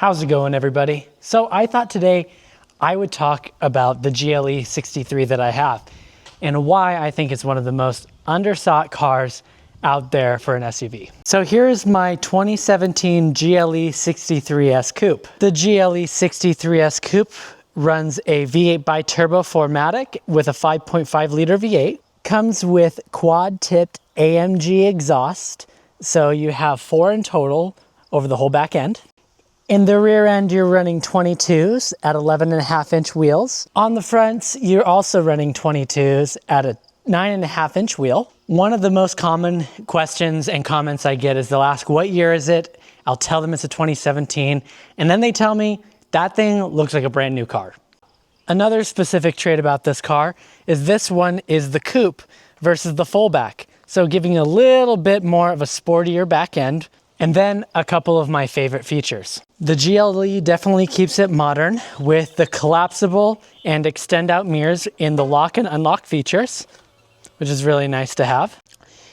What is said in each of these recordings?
How's it going, everybody? So I thought today I would talk about the GLE 63 that I have and why I think it's one of the most undersought cars out there for an SUV. So here's my 2017 GLE 63 S Coupe. The GLE 63 S Coupe runs a V8 bi-turbo 4MATIC with a 5.5 liter V8. Comes with quad-tipped AMG exhaust, so you have 4 in total over the whole back end. In the rear end, you're running 22s at 11.5-inch wheels. On the fronts, you're also running 22s at a 9.5-inch wheel. One of the most common questions and comments I get is they'll ask, what year is it? I'll tell them it's a 2017, and then they tell me that thing looks like a brand new car. Another specific trait about this car is this one is the coupe versus the fullback, so giving a little bit more of a sportier back end. And then a couple of my favorite features. The GLE definitely keeps it modern with the collapsible and extend out mirrors in the lock and unlock features, which is really nice to have.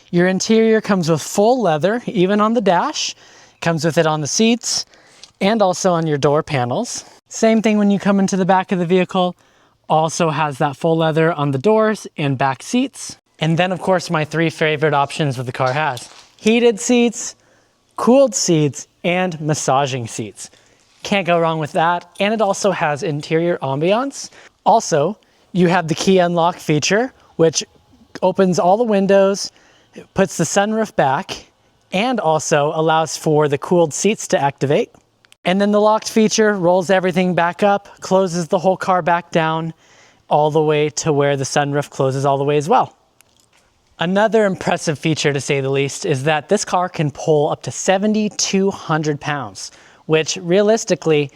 Your interior comes with full leather, even on the dash, comes with it on the seats and also on your door panels. Same thing when you come into the back of the vehicle, also has that full leather on the doors and back seats. And then of course my 3 favorite options that the car has: heated seats, cooled seats, and massaging seats. Can't go wrong with that. And it also has interior ambiance. Also, you have the key unlock feature, which opens all the windows, puts the sunroof back, and also allows for the cooled seats to activate. And then the locked feature rolls everything back up, closes the whole car back down, all the way to where the sunroof closes all the way as well. Another impressive feature, to say the least, is that this car can pull up to 7,200 pounds, which realistically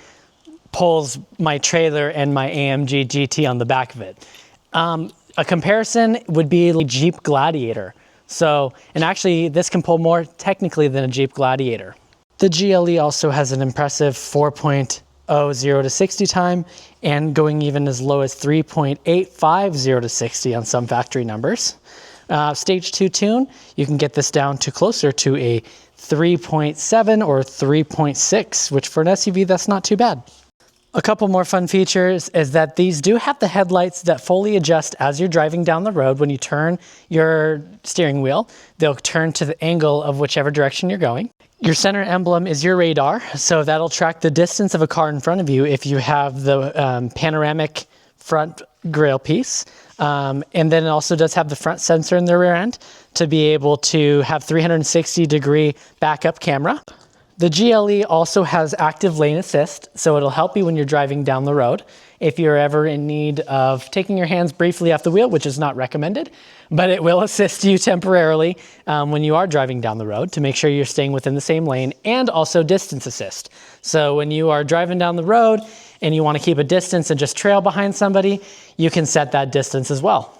pulls my trailer and my AMG GT on the back of it. A comparison would be a Jeep Gladiator. And actually this can pull more technically than a Jeep Gladiator. The GLE also has an impressive 4.0 0 to 60 time and going even as low as 3.85 0 to 60 on some factory numbers. Stage 2 tune, you can get this down to closer to a 3.7 or 3.6, which for an SUV, that's not too bad. A couple more fun features is that these do have the headlights that fully adjust as you're driving down the road. When you turn your steering wheel, they'll turn to the angle of whichever direction you're going. Your center emblem is your radar, so that'll track the distance of a car in front of you if you have the panoramic front grille piece. And then it also does have the front sensor in the rear end to be able to have 360-degree backup camera. The GLE also has active lane assist, so it'll help you when you're driving down the road. If you're ever in need of taking your hands briefly off the wheel, which is not recommended, but it will assist you temporarily when you are driving down the road to make sure you're staying within the same lane, and also distance assist. So when you are driving down the road and you want to keep a distance and just trail behind somebody, you can set that distance as well.